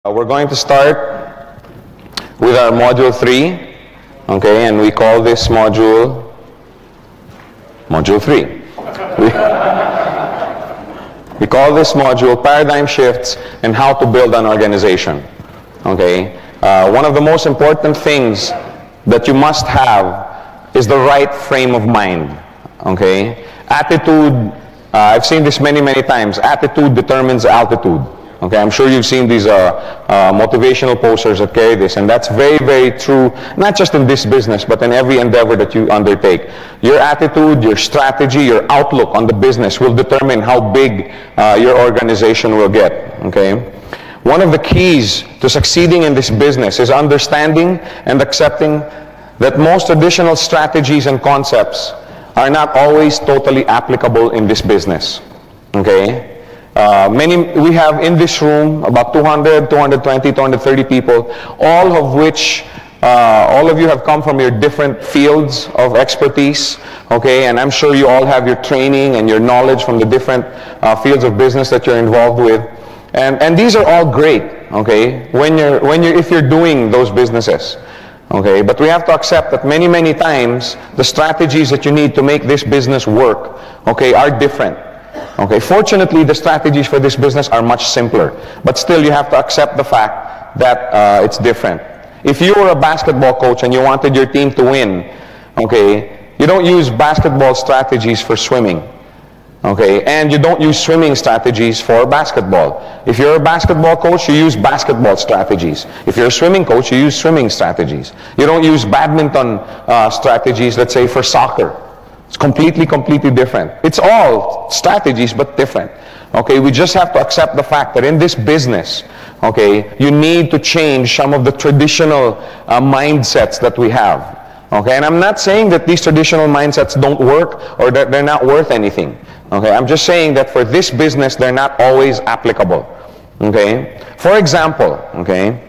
We're going to start with our module 3, okay, and we call this module 3. We call this module Paradigm Shifts and How to Build an Organization, okay. One of the most important things that you must have is the right frame of mind, okay. Attitude, I've seen this many times, attitude determines altitude. Okay, I'm sure you've seen these motivational posters that carry this, and that's very true, not just in this business, but in every endeavor that you undertake. Your attitude, your strategy, your outlook on the business will determine how big your organization will get, okay? One of the keys to succeeding in this business is understanding and accepting that most traditional strategies and concepts are not always totally applicable in this business, okay? We have in this room about 200, 220, 230 people, all of which, all of you have come from your different fields of expertise, okay, and I'm sure you all have your training and your knowledge from the different fields of business that you're involved with, and these are all great, okay, if you're doing those businesses, okay, but we have to accept that many times the strategies that you need to make this business work, okay, are different. Okay, fortunately, the strategies for this business are much simpler, but still you have to accept the fact that it's different. If you were a basketball coach and you wanted your team to win, okay, you don't use basketball strategies for swimming, okay, and you don't use swimming strategies for basketball. If you're a basketball coach, you use basketball strategies. If you're a swimming coach, you use swimming strategies. You don't use badminton strategies, let's say, for soccer. It's completely different. It's all strategies, but different. Okay, we just have to accept the fact that in this business, okay, you need to change some of the traditional mindsets that we have. Okay, and I'm not saying that these traditional mindsets don't work or that they're not worth anything. Okay, I'm just saying that for this business, they're not always applicable. Okay, for example, okay,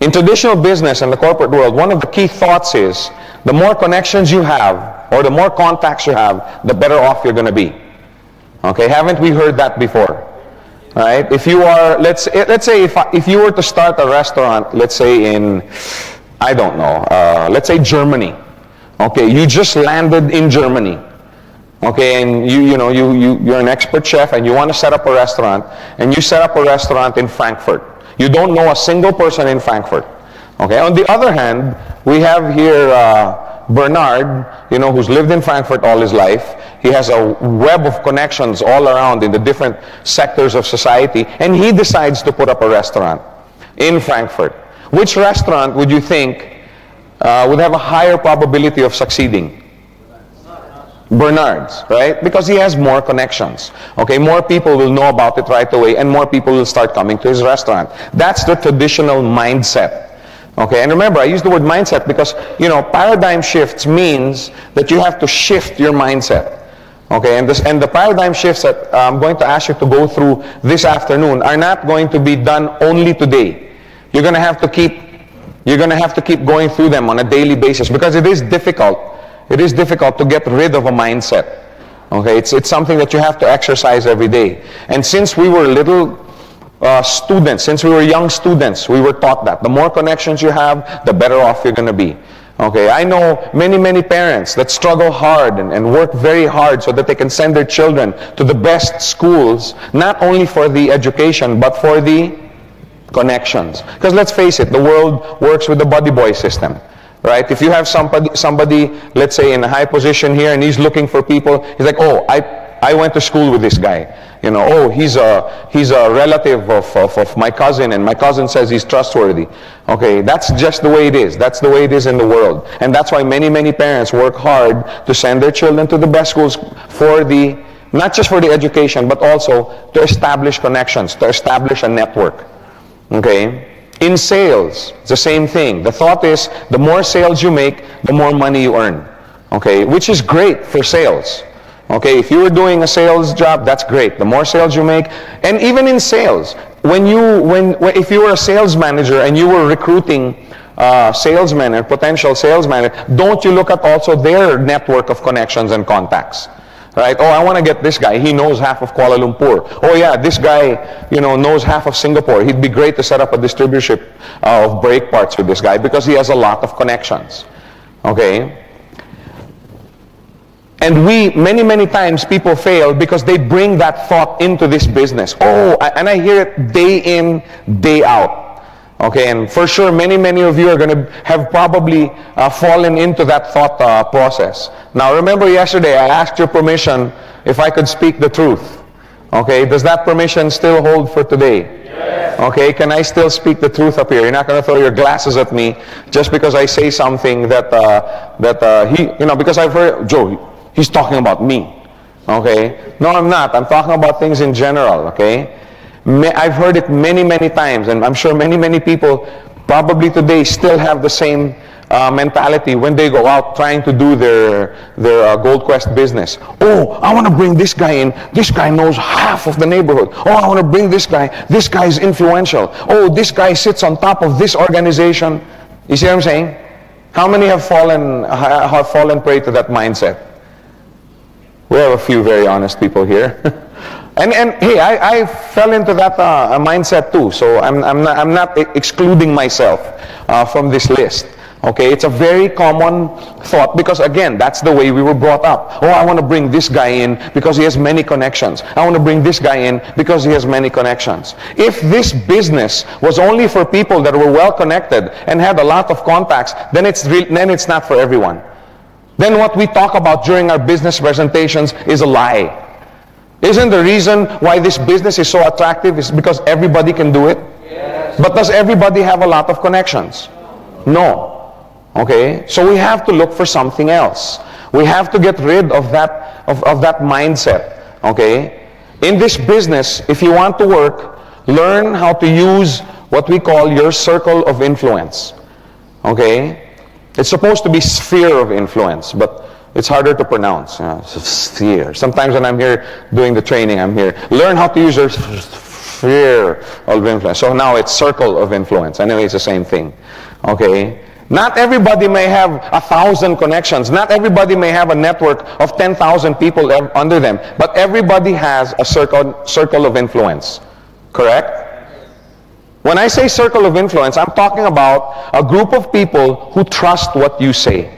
in traditional business and the corporate world, one of the key thoughts is the more connections you have, or the more contacts you have, the better off you're going to be. Okay, haven't we heard that before? Right? If you are, let's say if you were to start a restaurant, let's say in, I don't know, let's say Germany. Okay, you just landed in Germany. Okay, and you're an expert chef and you want to set up a restaurant, and you set up a restaurant in Frankfurt. You don't know a single person in Frankfurt. Okay, on the other hand, we have here Bernard, who's lived in Frankfurt all his life. He has a web of connections all around in the different sectors of society, and he decides to put up a restaurant in Frankfurt. Which restaurant would you think would have a higher probability of succeeding? Bernard's, right? Because he has more connections. Okay, more people will know about it right away, and more people will start coming to his restaurant. That's the traditional mindset. Okay, and remember, I use the word mindset because, paradigm shifts means that you have to shift your mindset. Okay, and the paradigm shifts that I'm going to ask you to go through this afternoon are not going to be done only today. You're going to have to keep going through them on a daily basis because it is difficult. It is difficult to get rid of a mindset. Okay, it's something that you have to exercise every day. And since we were since we were young students, we were taught that the more connections you have, the better off you're going to be. Okay, I know many parents that struggle hard and work very hard so that they can send their children to the best schools, not only for the education, but for the connections. Because let's face it, the world works with the buddy boy system. Right? If you have somebody, let's say in a high position here, and he's looking for people, he's like, oh, I went to school with this guy. Oh, he's a relative of my cousin, and my cousin says he's trustworthy. Okay, that's just the way it is. That's the way it is in the world. And that's why many parents work hard to send their children to the best schools not just for the education, but also to establish connections, to establish a network. Okay? In sales, it's the same thing. The thought is, the more sales you make, the more money you earn. Okay, which is great for sales. Okay, if you were doing a sales job, that's great. The more sales you make, and even in sales, if you were a sales manager and you were recruiting salesmen or potential salesmen, don't you look at also their network of connections and contacts? right? Oh, I want to get this guy. He knows half of Kuala Lumpur. Oh yeah, this guy, knows half of Singapore. He'd be great to set up a distributorship of brake parts with this guy because he has a lot of connections. Okay? And many times people fail because they bring that thought into this business. Oh, and I hear it day in, day out. Okay, and for sure, many of you are going to have probably fallen into that thought process. Now, remember yesterday, I asked your permission if I could speak the truth. Okay, does that permission still hold for today? Yes. Okay, can I still speak the truth up here? You're not going to throw your glasses at me just because I say something that because I've heard, Joe, he's talking about me. Okay, no, I'm not. I'm talking about things in general. Okay. I've heard it many times, and I'm sure many people probably today still have the same mentality when they go out trying to do their Gold Quest business. Oh, I want to bring this guy in. This guy knows half of the neighborhood. Oh, I want to bring this guy. This guy is influential. Oh, this guy sits on top of this organization. You see what I'm saying? How many have fallen prey to that mindset? We have a few very honest people here. And hey, I fell into that mindset too. So I'm not excluding myself from this list. Okay, it's a very common thought because again, that's the way we were brought up. Oh, I want to bring this guy in because he has many connections. I want to bring this guy in because he has many connections. If this business was only for people that were well connected and had a lot of contacts, then it's not for everyone. Then what we talk about during our business presentations is a lie. Isn't the reason why this business is so attractive is because everybody can do it? Yes. But does everybody have a lot of connections? No. Okay? So we have to look for something else. We have to get rid of that mindset. Okay? In this business, if you want to work, learn how to use what we call your circle of influence. Okay? It's supposed to be sphere of influence, but it's harder to pronounce. Sphere. Sometimes when I'm here doing the training, I'm here. Learn how to use your sphere of influence. So now it's circle of influence. Anyway, it's the same thing. Okay? Not everybody may have 1,000 connections. Not everybody may have a network of 10,000 people under them. But everybody has a circle of influence. Correct? When I say circle of influence, I'm talking about a group of people who trust what you say.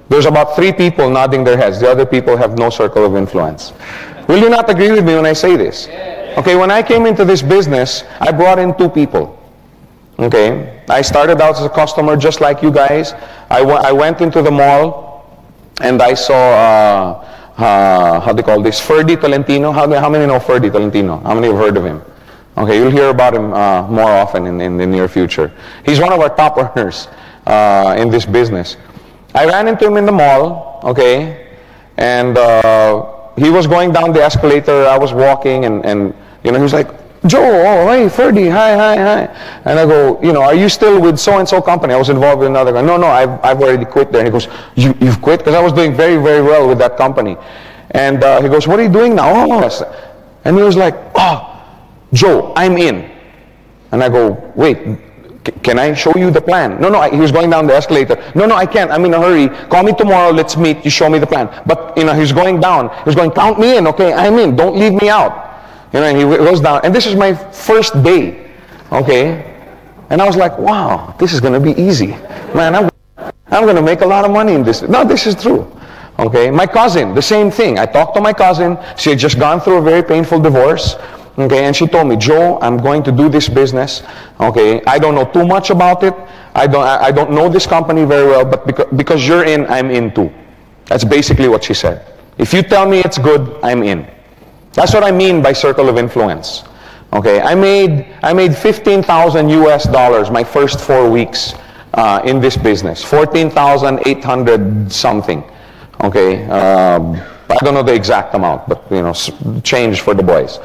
There's about 3 people nodding their heads. The other people have no circle of influence. Will you not agree with me when I say this? Okay, when I came into this business, I brought in 2 people. Okay, I started out as a customer just like you guys. I went into the mall and I saw, how do you call this, Ferdy Tolentino. How many know Ferdy Tolentino? How many have heard of him? Okay, you'll hear about him more often in the near future. He's one of our top earners in this business. I ran into him in the mall, okay, and he was going down the escalator. I was walking, and he was like, Joe, oh, hey, Ferdy, hi. And I go, are you still with so-and-so company? I was involved with another guy. No, I've already quit there. And he goes, you've quit? Because I was doing very, very well with that company. And he goes, what are you doing now? Oh, and he was like, Joe, I'm in. And I go, wait, can I show you the plan? No, he was going down the escalator. No, I can't. I'm in a hurry. Call me tomorrow. Let's meet. You show me the plan. But, he's going down. He's going, count me in, okay? I'm in. Don't leave me out. And he goes down. And this is my first day, okay? And I was like, wow, this is going to be easy. Man, I'm going to make a lot of money in this. No, this is true. Okay? My cousin, the same thing. I talked to my cousin. She had just gone through a very painful divorce. Okay, and she told me, Joe, I'm going to do this business. Okay, I don't know too much about it. I don't know this company very well, but because you're in, I'm in too. That's basically what she said. If you tell me it's good, I'm in. That's what I mean by circle of influence. Okay, I made 15,000 US dollars my first 4 weeks in this business. 14,800 something. Okay. I don't know the exact amount, but change for the boys.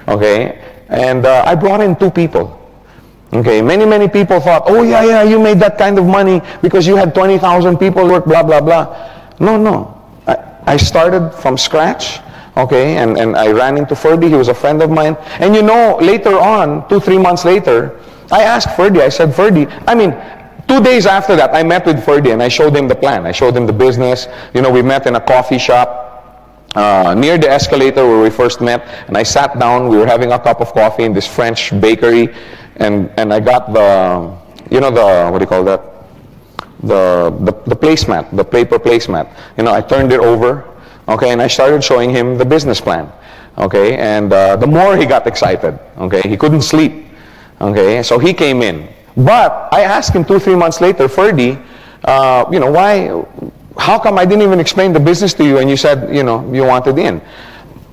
Okay, and I brought in 2 people. Okay, many people thought, oh yeah, you made that kind of money because you had 20,000 people work, blah blah blah. No, I started from scratch. Okay, and I ran into Ferdy. He was a friend of mine. And later on, 2-3 months later, I asked Ferdy. I said, Ferdy, 2 days after that, I met with Ferdy and I showed him the plan. I showed him the business. You know, we met in a coffee shop near the escalator where we first met, and I sat down. We were having a cup of coffee in this French bakery, and I got the, you know, the, what do you call that? The placemat, the paper placemat. You know, I turned it over, okay, and I started showing him the business plan, okay, and the more he got excited, okay, he couldn't sleep, okay, so he came in. But I asked him 2-3 months later, Ferdy, you know, how come I didn't even explain the business to you and you said, you know, you wanted in?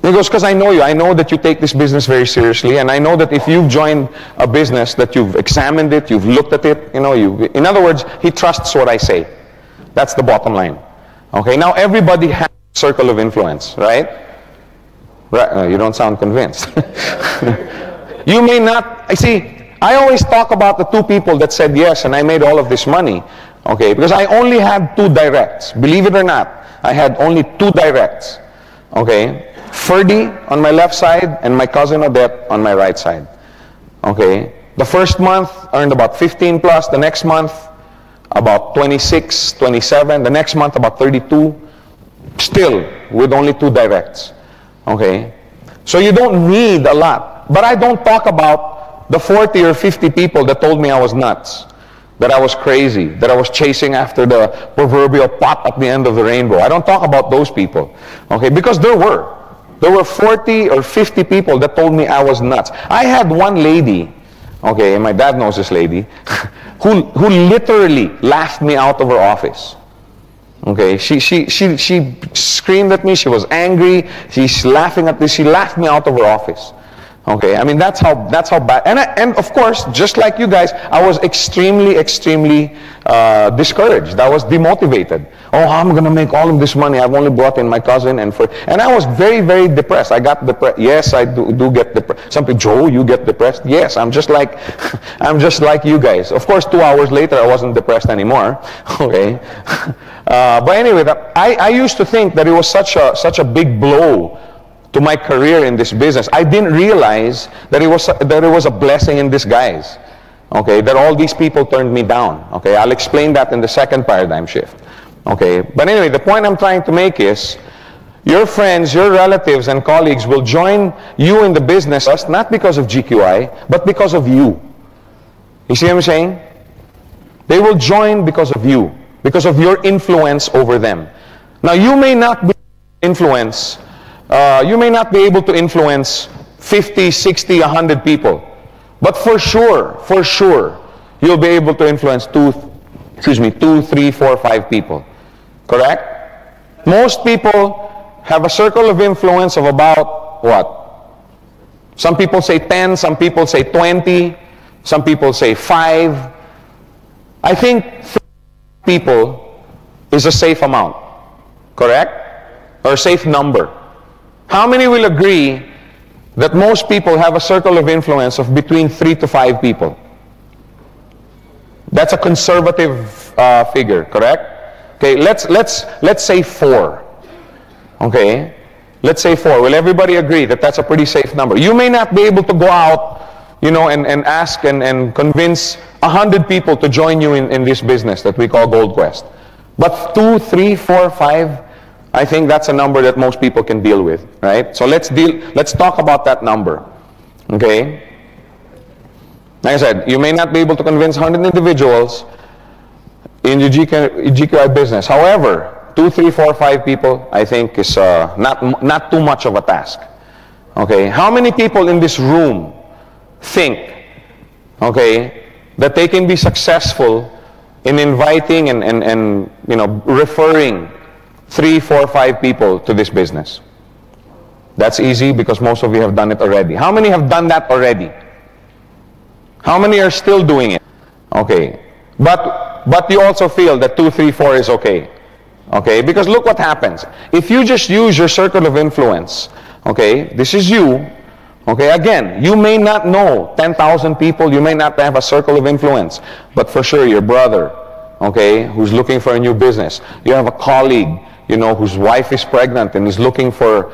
He goes, because I know you. I know that you take this business very seriously, and I know that if you've joined a business, that you've examined it, you've looked at it, you know, in other words, he trusts what I say. That's the bottom line. Okay, now everybody has a circle of influence, right? You don't sound convinced. You may not, I always talk about the 2 people that said yes and I made all of this money, okay, because I only had 2 directs. Believe it or not, I had only 2 directs, okay? Ferdy on my left side and my cousin Odette on my right side, okay? The first month earned about 15 plus, the next month about 26, 27, the next month about 32, still with only 2 directs, okay? So you don't need a lot, but I don't talk about the 40 or 50 people that told me I was nuts, that I was crazy, that I was chasing after the proverbial pot at the end of the rainbow. I don't talk about those people, okay? Because there were 40 or 50 people that told me I was nuts. I had one lady, okay, and my dad knows this lady, who literally laughed me out of her office. Okay, she screamed at me. She was angry. She's laughing at this. She laughed me out of her office. Okay, I mean, that's how bad. And of course, just like you guys, I was extremely discouraged. I was demotivated. Oh, how am I going to make all of this money? I've only brought in my cousin and I was very depressed. I got depressed. Yes, I do get depressed. Some people, Joe, you get depressed? Yes, I'm just like you guys. Of course, 2 hours later, I wasn't depressed anymore. Okay, but anyway, I used to think that it was such a big blow to my career in this business. I didn't realize that it was a blessing in disguise. Okay, that all these people turned me down. Okay, I'll explain that in the second paradigm shift. Okay, but anyway, the point I'm trying to make is, your friends, your relatives, and colleagues will join you in the business not because of GQI, but because of you. You see what I'm saying? They will join because of you, because of your influence over them. Now, you may not be you may not be able to influence 50, 60, 100 people. But for sure, you'll be able to influence 2, 3, 4, 5 people. Correct? Most people have a circle of influence of about what? Some people say 10, some people say 20, some people say 5. I think 3 people is a safe amount. Correct? Or a safe number. How many will agree that most people have a circle of influence of between 3 to 5 people? That's a conservative figure, correct? Okay, let's say 4. Okay, let's say 4. Will everybody agree that that's a pretty safe number? You may not be able to go out, you know, and ask and convince 100 people to join you in this business that we call Gold Quest. But 2, 3, 4, 5. I think that's a number that most people can deal with, right? So let's talk about that number, okay? Like I said, you may not be able to convince 100 individuals in your GQI business. However, 2, 3, 4, 5 people, I think is not too much of a task, okay? How many people in this room think, okay, that they can be successful in inviting and you know, referring 3, 4, 5 people to this business? That's easy because most of you have done it already. How many have done that already? How many are still doing it? Okay. But you also feel that 2, 3, 4 is okay. Okay? Because look what happens. If you just use your circle of influence, okay, this is you. Okay, again, you may not know 10,000 people, you may not have a circle of influence, but for sure your brother, okay, who's looking for a new business. You have a colleague, you know, whose wife is pregnant and is looking for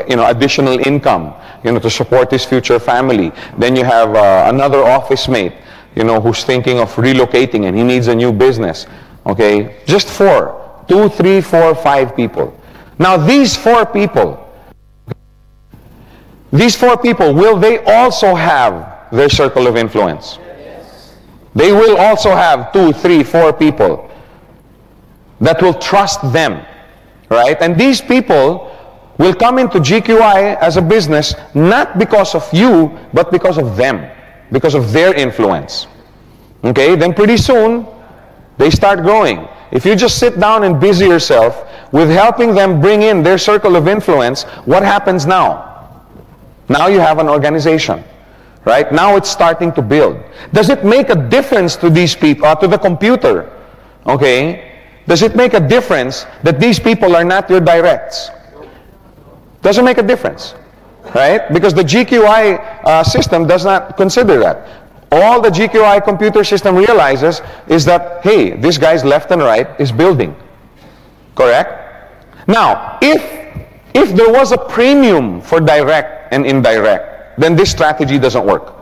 you know, additional income, you know, to support his future family. Then you have another office mate, who's thinking of relocating and he needs a new business. Okay, just 4, 2, 3, 4, 5 people. Now these 4 people, will they also have their circle of influence? Yes. They will also have 2, 3, 4 people that will trust them, right? And these people will come into GQI as a business not because of you, but because of them, because of their influence. Okay, then pretty soon they start growing. If you just sit down and busy yourself with helping them bring in their circle of influence, what happens now? Now you have an organization, right? Now it's starting to build. Does it make a difference to these people, to the computer? Okay, does it make a difference that these people are not your directs? Doesn't make a difference, right? Because the GQI system does not consider that. All the GQI computer system realizes is that, hey, this guy's left and right is building. Correct? Now, if there was a premium for direct and indirect, then this strategy doesn't work.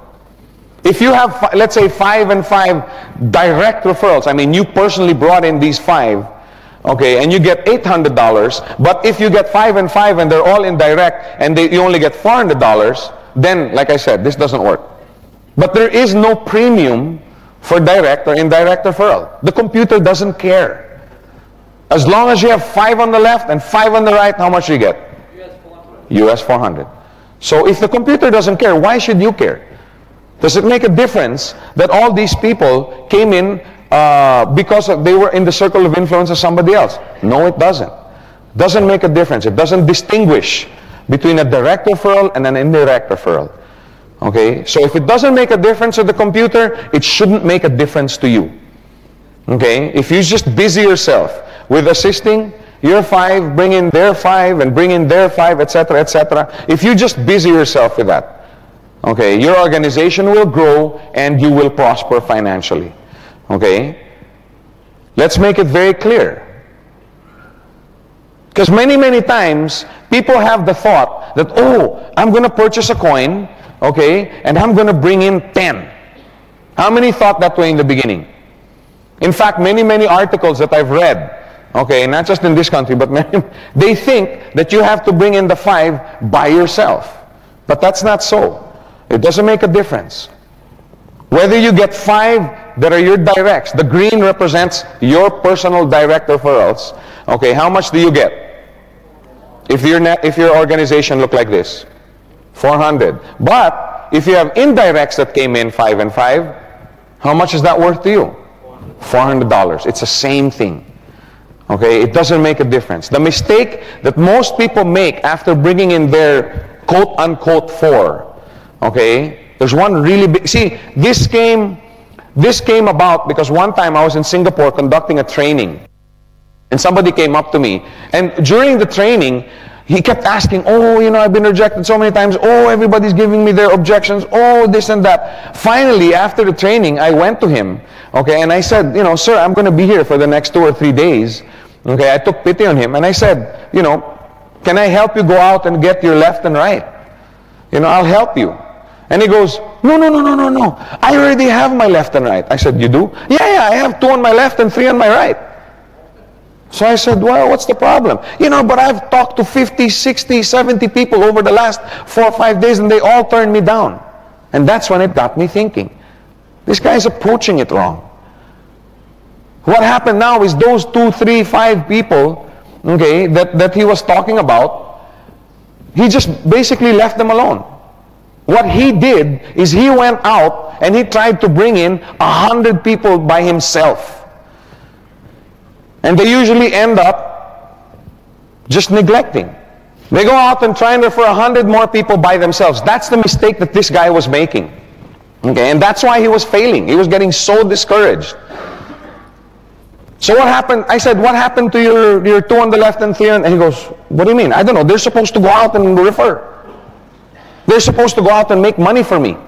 If you have, let's say, 5 and 5 direct referrals, I mean, you personally brought in these 5, okay, and you get $800, but if you get 5 and 5 and they're all indirect and you only get $400, then, like I said, this doesn't work. But there is no premium for direct or indirect referral. The computer doesn't care. As long as you have 5 on the left and 5 on the right, how much do you get? US 400. So if the computer doesn't care, why should you care? Does it make a difference that all these people came in because they were in the circle of influence of somebody else? No, it doesn't. Doesn't make a difference. It doesn't distinguish between a direct referral and an indirect referral. Okay, so if it doesn't make a difference to the computer, it shouldn't make a difference to you. Okay, if you just busy yourself with assisting your 5, bring in their 5, and bring in their 5, etc., etc. If you just busy yourself with that, okay, your organization will grow and you will prosper financially. Okay, let's make it very clear. Because many times, people have the thought that, oh, I'm going to purchase a coin, okay, and I'm going to bring in 10. How many thought that way in the beginning? In fact, many articles that I've read, okay, not just in this country, but many, they think that you have to bring in the 5 by yourself. But that's not so. It doesn't make a difference. Whether you get 5 that are your directs, the green represents your personal direct referrals. Okay, how much do you get? If your organization look like this, 400. But if you have indirects that came in 5 and 5, how much is that worth to you? $400. It's the same thing. Okay, it doesn't make a difference. The mistake that most people make after bringing in their quote-unquote 4, okay, there's one really big, see, this came about because one time I was in Singapore conducting a training, and somebody came up to me, and during the training, he kept asking, oh, I've been rejected so many times, oh, everybody's giving me their objections, oh, this and that. Finally, after the training, I went to him, okay, and I said, sir, I'm going to be here for the next 2 or 3 days. Okay, I took pity on him, and I said, can I help you go out and get your left and right? I'll help you. And he goes, no, I already have my left and right. I said, you do? Yeah, I have 2 on my left and 3 on my right. So I said, well, what's the problem? But I've talked to 50, 60, 70 people over the last 4 or 5 days, and they all turned me down. And that's when it got me thinking, this guy's approaching it wrong. What happened now is those 2, 3, 5 people, okay, that he was talking about, he just basically left them alone. What he did is he went out and he tried to bring in 100 people by himself. And they usually end up just neglecting. They go out and try and refer 100 more people by themselves. That's the mistake that this guy was making. Okay, and that's why he was failing. He was getting so discouraged. So what happened? I said, what happened to your 2 on the left and 3 on? And he goes, what do you mean? I don't know. They're supposed to go out and refer. They're supposed to go out and make money for me.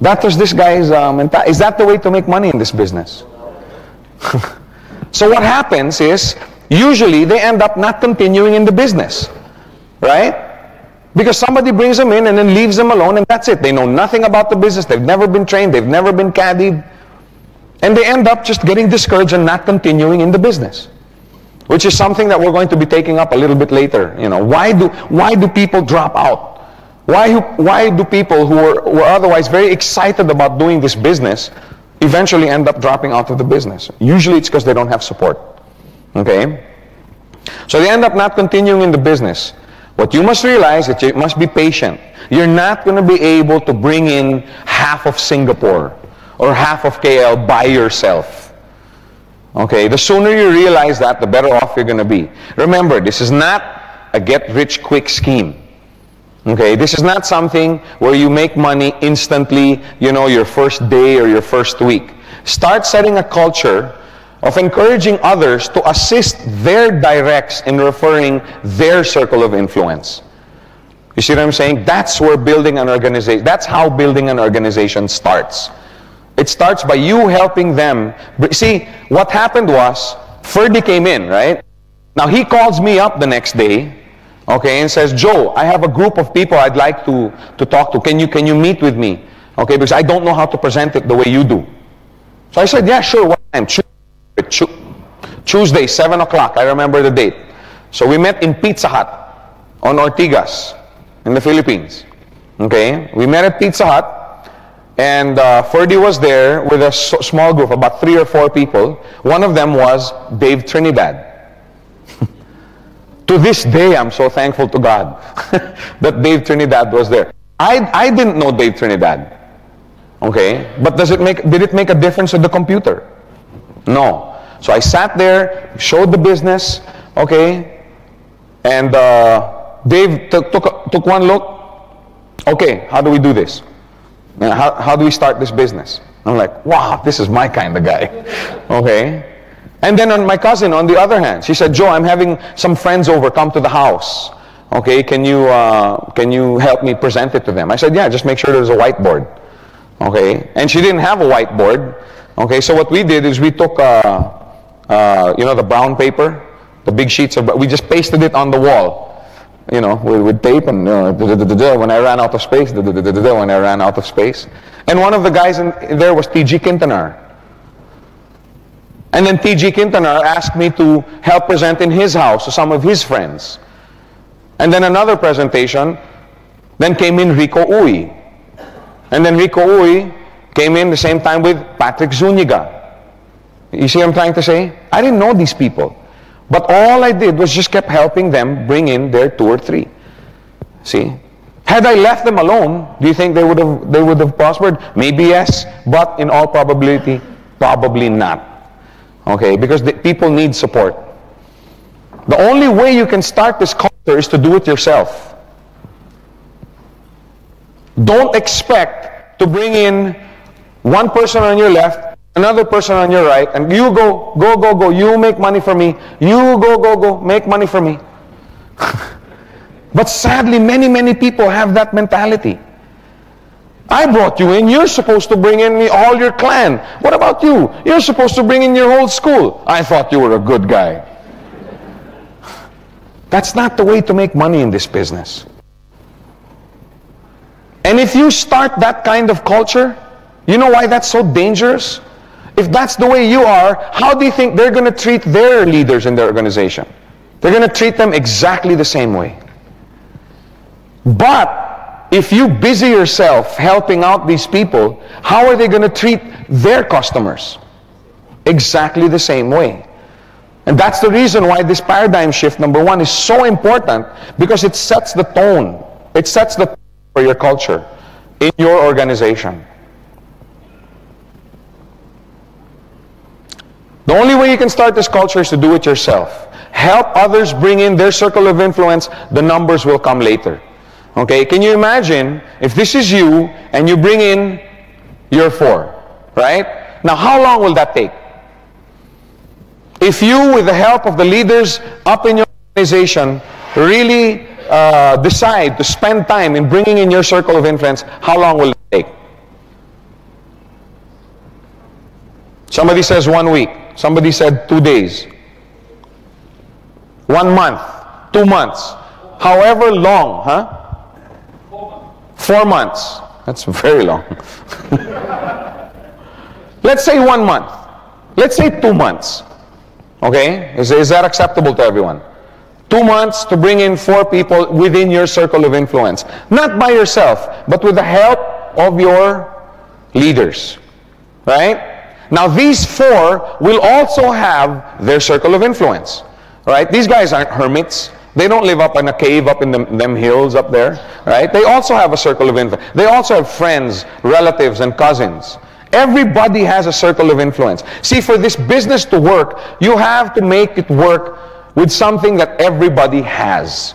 That was this guy's mentality. Is that the way to make money in this business? So what happens is, usually they end up not continuing in the business. Right? Because somebody brings them in and then leaves them alone, and that's it. They know nothing about the business. They've never been trained. They've never been caddied. And they end up just getting discouraged and not continuing in the business, which is something that we're going to be taking up a little bit later. You know, why do people drop out? Why do people who were otherwise very excited about doing this business eventually end up dropping out of the business? Usually it's because they don't have support. Okay? So they end up not continuing in the business. What you must realize is that you must be patient. You're not going to be able to bring in half of Singapore or half of KL by yourself. Okay? The sooner you realize that, the better off you're going to be. Remember, this is not a get-rich-quick scheme. Okay, this is not something where you make money instantly, you know, your first day or your first week. Start setting a culture of encouraging others to assist their directs in referring their circle of influence. You see what I'm saying? That's where building an organization, that's how building an organization starts. It starts by you helping them. See, what happened was, Ferdy came in, right? Now he calls me up the next day, okay, and says, Joe, I have a group of people I'd like to talk to. Can you meet with me? Okay, because I don't know how to present it the way you do. So I said, yeah, sure. What time? Tuesday, 7 o'clock. I remember the date. So we met in Pizza Hut on Ortigas in the Philippines. Okay, we met at Pizza Hut, and Ferdy was there with a small group, about 3 or 4 people. One of them was Dave Trinidad. To this day, I'm so thankful to God that Dave Trinidad was there. I didn't know Dave Trinidad. Okay? But did it make a difference with the computer? No. So I sat there, showed the business, okay? And Dave took one look. Okay, how do we do this? How do we start this business? I'm like, wow, this is my kind of guy. Okay? And then on my cousin, on the other hand, she said, Joe, I'm having some friends over, come to the house. Okay, can you help me present it to them? I said, yeah, just make sure there's a whiteboard. Okay, and she didn't have a whiteboard. Okay, so what we did is we took, you know, the brown paper, the big sheets of, we just pasted it on the wall, you know, with tape, and when I ran out of space, when I ran out of space. And one of the guys in there was T.G. Quintanar. And then T.G. Quintanar asked me to help present in his house to some of his friends. And then another presentation, then came in Rico Uy. And then Rico Uy came in the same time with Patrick Zuniga. You see what I'm trying to say? I didn't know these people. But all I did was just kept helping them bring in their 2 or 3. See? Had I left them alone, do you think they would have prospered? Maybe yes, but in all probability, probably not. Okay, because people need support. The only way you can start this culture is to do it yourself. Don't expect to bring in one person on your left, another person on your right, and you go, you make money for me, you go, make money for me. But sadly, many people have that mentality. I brought you in, you're supposed to bring in all your clan. What about you? You're supposed to bring in your whole school. I thought you were a good guy. That's not the way to make money in this business. And if you start that kind of culture, you know why that's so dangerous? If that's the way you are, how do you think they're going to treat their leaders in their organization? They're going to treat them exactly the same way. But if you busy yourself helping out these people, how are they going to treat their customers? Exactly the same way. And that's the reason why this paradigm shift, number 1, is so important, because it sets the tone. It sets the tone for your culture in your organization. The only way you can start this culture is to do it yourself. Help others bring in their circle of influence. The numbers will come later. Okay, can you imagine if this is you and you bring in your 4, right? Now, how long will that take? If you, with the help of the leaders up in your organization, really decide to spend time in bringing in your circle of influence, how long will it take? Somebody says 1 week. Somebody said 2 days. 1 month. 2 months. However long, huh? 4 months. That's very long. Let's say 1 month. Let's say 2 months. Okay? Is that acceptable to everyone? 2 months to bring in 4 people within your circle of influence. Not by yourself, but with the help of your leaders. Right? Now these 4 will also have their circle of influence. Right? These guys aren't hermits. They don't live up in a cave up in them hills up there. Right? They also have a circle of influence. They also have friends, relatives, and cousins. Everybody has a circle of influence. See, for this business to work, you have to make it work with something that everybody has.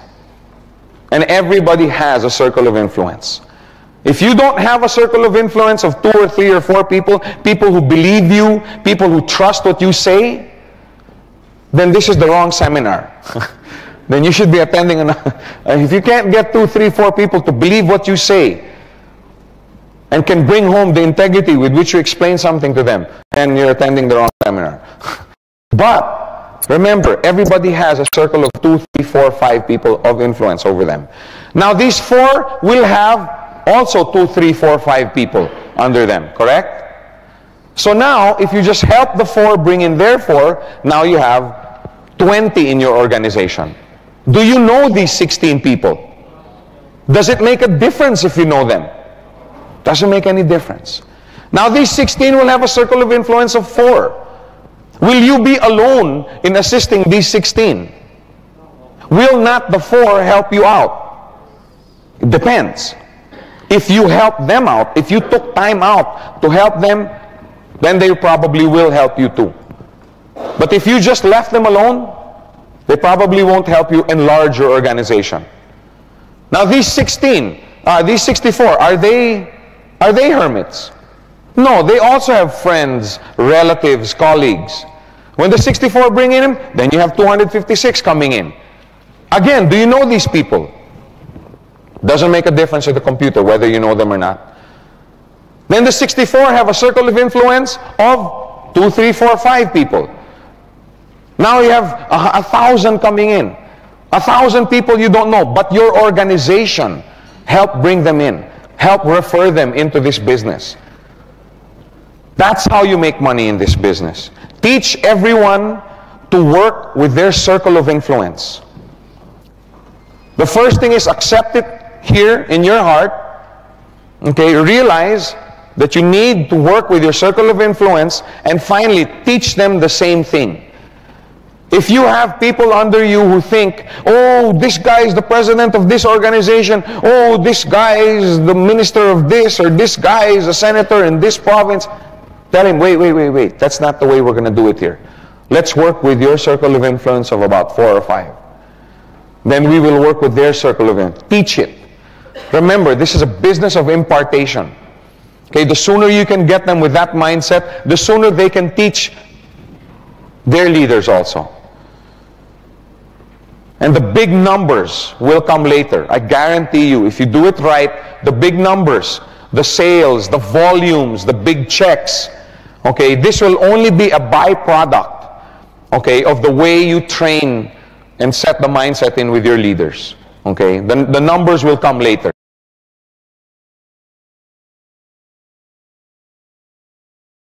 And everybody has a circle of influence. If you don't have a circle of influence of 2 or 3 or 4 people, people who believe you, people who trust what you say, then this is the wrong seminar. Then you should be attending if you can't get 2, 3, 4 people to believe what you say and can bring home the integrity with which you explain something to them, then you're attending the wrong seminar. But remember, everybody has a circle of 2, 3, 4, 5 people of influence over them. Now these 4 will have also 2, 3, 4, 5 people under them, correct? So now, if you just help the 4 bring in their 4, now you have 20 in your organization. Do you know these 16 people? Does it make a difference if you know them? Doesn't make any difference. Now these 16 will have a circle of influence of 4. Will you be alone in assisting these 16? Will not the 4 help you out? It depends. If you help them out, if you took time out to help them, then they probably will help you too. But if you just left them alone, they probably won't help you enlarge your organization. Now these 16, these 64, are they hermits? No, they also have friends, relatives, colleagues. When the 64 bring in them, then you have 256 coming in. Again, do you know these people? Doesn't make a difference to the computer whether you know them or not. Then the 64 have a circle of influence of 2, 3, 4, 5 people. Now you have 1,000 coming in. 1,000 people you don't know, but your organization help bring them in. Help refer them into this business. That's how you make money in this business. Teach everyone to work with their circle of influence. The first thing is accept it here in your heart. Okay, realize that you need to work with your circle of influence, and finally teach them the same thing. If you have people under you who think, oh, this guy is the president of this organization, oh, this guy is the minister of this, or this guy is a senator in this province, tell him, wait, that's not the way we're going to do it here. Let's work with your circle of influence of about 4 or 5. Then we will work with their circle of influence. Teach it. Remember, this is a business of impartation. Okay, the sooner you can get them with that mindset, the sooner they can teach their leaders also. And the big numbers will come later. I guarantee you, if you do it right, the big numbers, the sales, the volumes, the big checks, okay, this will only be a byproduct, okay, of the way you train and set the mindset in with your leaders. Okay, the numbers will come later.